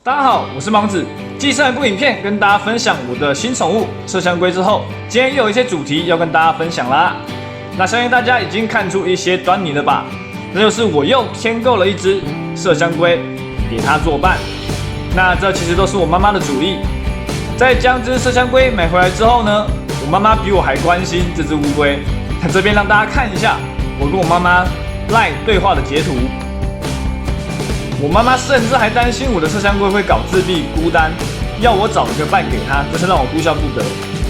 大家好，我是芒子。继上一部影片跟大家分享我的新宠物麝香龟之后，今天又有一些主题要跟大家分享啦。那相信大家已经看出一些端倪了吧？那就是我又添购了一只麝香龟给它作伴。那这其实都是我妈妈的主意。在将这只麝香龟买回来之后呢，我妈妈比我还关心这只乌龟。那这边让大家看一下我跟我妈妈 LINE 对话的截图。我妈妈甚至还担心我的麝香龟会搞自闭孤单，要我找一个伴给她，真是让我哭笑不得。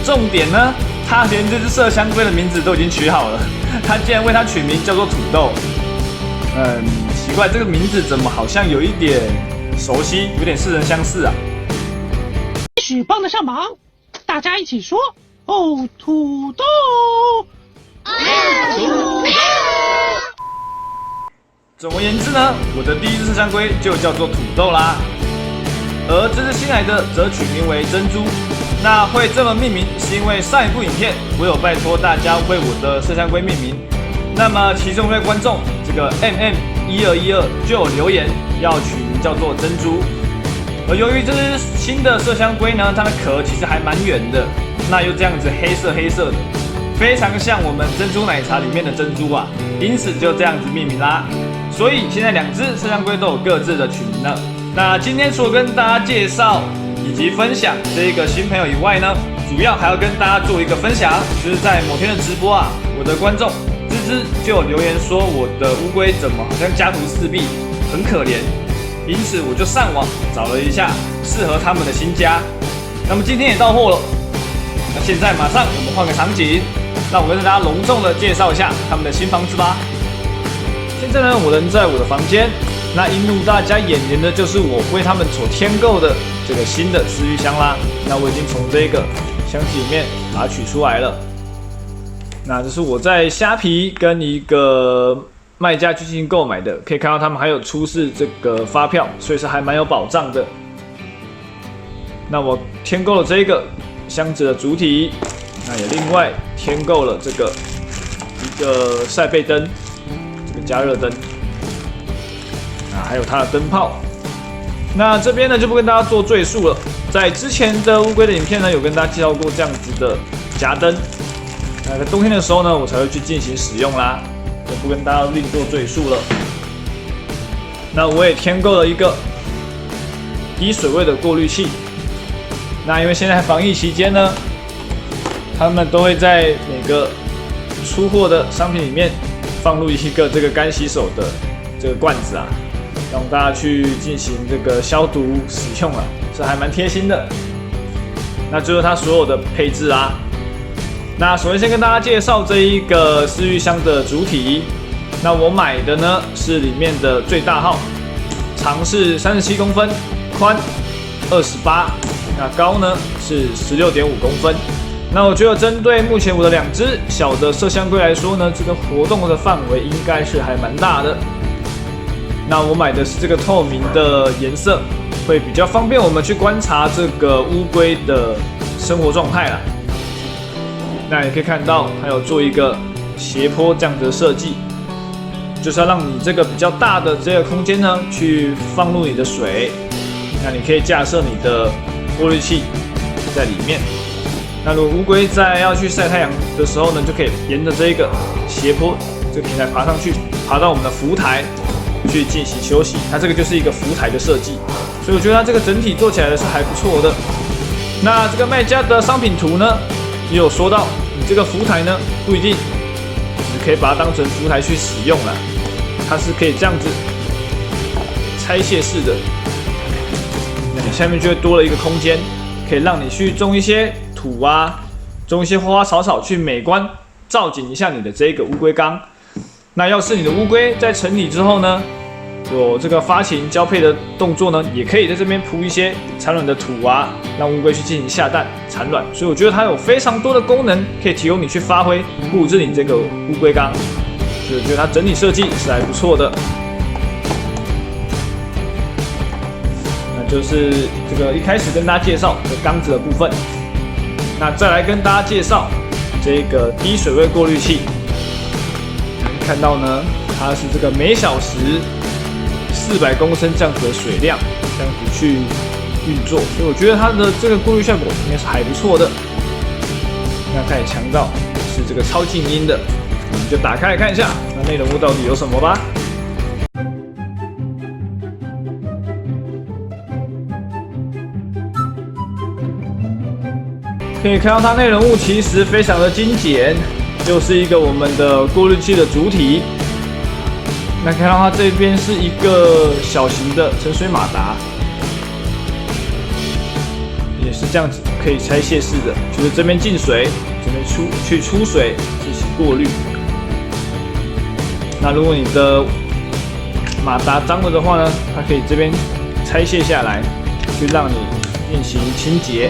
重点呢，她连这只麝香龟的名字都已经取好了，她竟然为它取名叫做土豆。奇怪，这个名字怎么好像有一点熟悉，有点似曾相识啊？也许帮得上忙，大家一起说哦，土豆。总而言之呢，我的第一只麝香龟就叫做土豆啦，而这只新来的则取名为珍珠。那会这么命名，是因为上一部影片我有拜托大家为我的麝香龟命名，那么其中一位观众这个 MM1212就有留言要取名叫做珍珠。而由于这只新的麝香龟呢，它的壳其实还蛮圆的，那又这样子黑色的，非常像我们珍珠奶茶里面的珍珠啊，因此就这样子命名啦。所以现在两只麝香龟都有各自的取名了。那今天除了跟大家介绍以及分享这个新朋友以外呢，主要还要跟大家做一个分享，就是在某天的直播啊，我的观众芝芝就有留言说我的乌龟怎么好像家徒四壁，很可怜，因此我就上网找了一下适合他们的新家。那么今天也到货了，那现在马上我们换个场景，让我跟大家隆重的介绍一下他们的新房子吧。现在呢，我人在我的房间，那映入大家眼帘的就是我为他们所添购的这个新的饲育箱啦。那我已经从这个箱体里面把它取出来了。那这是我在虾皮跟一个卖家去进行购买的，可以看到他们还有出示这个发票，所以是还蛮有保障的。那我添购了这个箱子的主体，那也另外添购了这个一个晒背灯。这个加热灯，还有它的灯泡。那这边呢就不跟大家做赘述了。在之前的乌龟的影片呢，有跟大家介绍过这样子的夹灯。那在冬天的时候呢，我才会去进行使用啦，就不跟大家另做赘述了。那我也添购了一个低水位的过滤器。那因为现在防疫期间呢，他们都会在每个出货的商品里面放入一个这个干洗手的这个罐子啊，让大家去进行这个消毒使用啊，是还蛮贴心的。那就是它所有的配置啊。那首先先跟大家介绍这一个饲育箱的主体。那我买的呢是里面的最大号，长是37公分，宽28，那高呢是16.5公分。那我觉得针对目前我的两只小的麝香龟来说呢，这个活动的范围应该是还蛮大的。那我买的是这个透明的颜色，会比较方便我们去观察这个乌龟的生活状态啦。那也可以看到它有做一个斜坡这样的设计，就是要让你这个比较大的这个空间呢，去放入你的水。那你可以架设你的过滤器在里面。那如果乌龟在要去晒太阳的时候呢，就可以沿着这个斜坡这个平台爬上去，爬到我们的浮台去进行休息。它这个就是一个浮台的设计，所以我觉得它这个整体做起来的是还不错的。那这个卖家的商品图呢，也有说到，你这个浮台呢不一定只可以把它当成浮台去使用了，它是可以这样子拆卸式的。那你下面就会多了一个空间，可以让你去种一些土啊，种一些花花草草，去美观造景一下你的这个乌龟缸。那要是你的乌龟在成体之后呢，有这个发情交配的动作呢，也可以在这边铺一些产卵的土啊，让乌龟去进行下蛋产卵。所以我觉得它有非常多的功能可以提供你去发挥，布置你这个乌龟缸。所以我觉得它整体设计是还不错的。那就是这个一开始跟大家介绍这缸子的部分。那再来跟大家介绍这个低水位过滤器。看到呢，它是这个每小时400公升这样子的水量，这样子去运作，所以我觉得它的这个过滤效果应该是还不错的。那它也强调是这个超静音的，我们就打开来看一下，那内容物到底有什么吧。可以看到它内容物其实非常的精简，就是一个我们的过滤器的主体。那看到它这边是一个小型的沉水马达，也是这样子，可以拆卸式的，就是这边进水，这边出水进行过滤。那如果你的马达脏了的话呢，它可以这边拆卸下来，去让你进行清洁。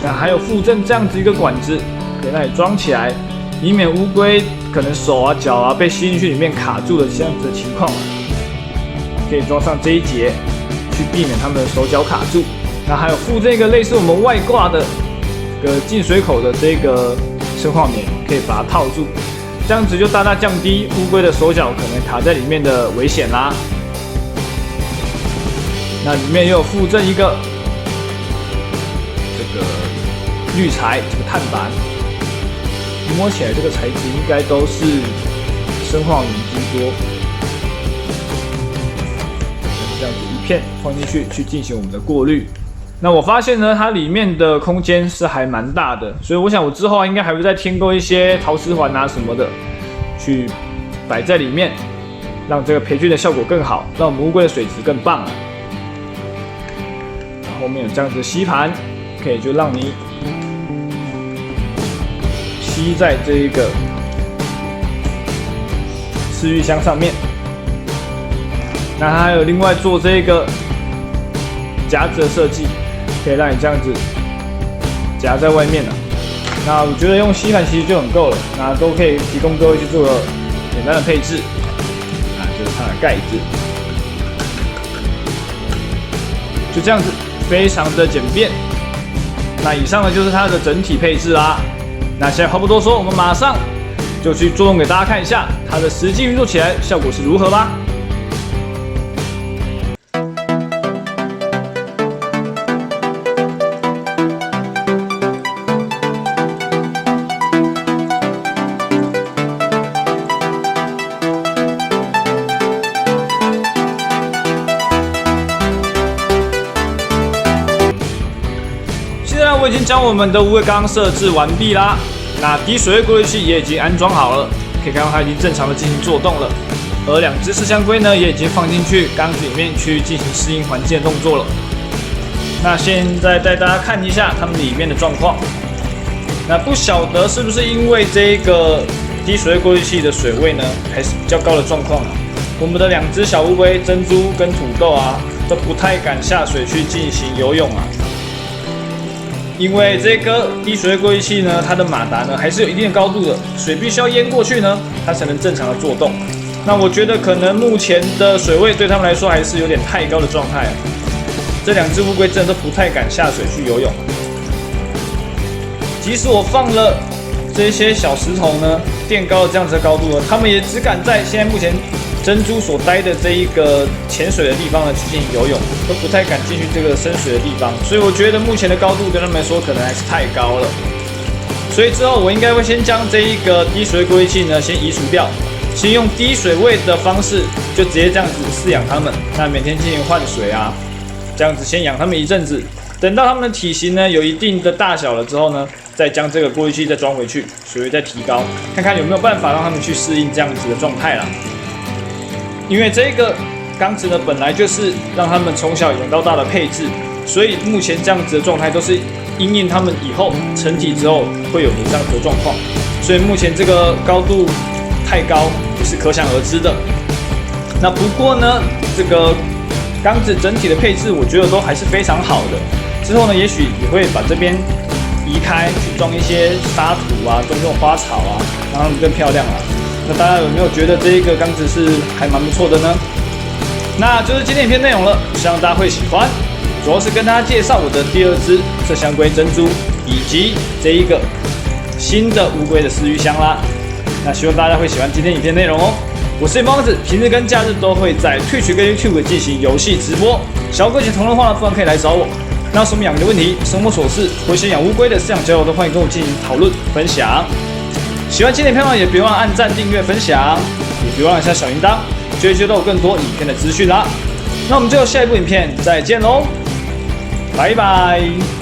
那还有附赠这样子一个管子，可以让你装起来，以免乌龟可能手啊、脚啊被吸进去里面卡住的这样子的情况，可以装上这一节，去避免它们的手脚卡住。那还有附这个类似我们外挂的进水口的这个生化棉，可以把它套住，这样子就大大降低乌龟的手脚可能卡在里面的危险啦。那里面也有附赠一个这个滤材，这个碳板。摸起来这个材质应该都是生化棉居多，这样子一片放进去，去进行我们的过滤。那我发现呢，它里面的空间是还蛮大的，所以我想我之后应该还会再添购一些陶瓷环啊什么的，去摆在里面，让这个培菌的效果更好，让我们乌龟的水质更棒啊。然后后面有这样子的吸盘，可以就让你吸在这一个饲育箱上面。那它还有另外做这个夹子的设计，可以让你这样子夹在外面了。那我觉得用吸盘其实就很够了，那都可以提供各位去做个简单的配置。啊，就是它的盖子，就这样子，非常的简便。那以上呢就是它的整体配置啦。那现在话不多说，我们马上就去作用给大家看一下它的实际运作起来效果是如何吧。现在我已经将我们的乌龟缸设置完毕啦，那滴水位过滤器也已经安装好了，可以看到它已经正常的进行作动了，而两只麝香龟呢也已经放进去缸子里面去进行适应环境的动作了。那现在带大家看一下它们里面的状况。那不晓得是不是因为这个滴水位过滤器的水位呢还是比较高的状况啊，我们的两只小乌龟珍珠跟土豆啊都不太敢下水去进行游泳啊。因为这个滴水位过滤器呢，它的马达呢还是有一定的高度的，水必须要淹过去呢，它才能正常的作动。那我觉得可能目前的水位对他们来说还是有点太高的状态，这两只乌龟真的都不太敢下水去游泳。即使我放了这些小石头呢，垫高了这样子的高度呢，它们也只敢在现在目前珍珠所待的这一个潜水的地方呢去进行游泳，都不太敢进去这个深水的地方，所以我觉得目前的高度对他们来说可能还是太高了。所以之后我应该会先将这一个滴水过滤器呢先移除掉，先用低水位的方式就直接这样子饲养它们，那每天进行换水啊，这样子先养它们一阵子，等到它们的体型呢有一定的大小了之后呢，再将这个过滤器再装回去，水位再提高，看看有没有办法让它们去适应这样子的状态啦。因为这个缸子呢本来就是让他们从小养到大的配置，所以目前这样子的状态都是因应他们以后成体之后会有这样子的状况，所以目前这个高度太高也是可想而知的。那不过呢，这个缸子整体的配置我觉得都还是非常好的。之后呢，也许也会把这边移开，去装一些沙土啊，种这种花草啊，让它们更漂亮啊。那大家有没有觉得这一个缸子是还蛮不错的呢？那就是今天影片内容了，希望大家会喜欢。主要是跟大家介绍我的第二只麝香龟珍珠，以及这一个新的乌龟的饲育箱啦。那希望大家会喜欢今天影片内容哦。我是猫子，平日跟假日都会在Twitch跟 YouTube 进行游戏直播。想要跟一起同人化的部分可以来找我。那有什么养鱼的问题、生活琐事，或一些养乌龟的饲养交流，都欢迎跟我进行讨论分享。喜欢今天的片段也别忘了按赞、订阅、分享，也别忘了按下小铃铛，就会接到我更多影片的资讯啦。那我们就下一部影片再见喽，拜拜。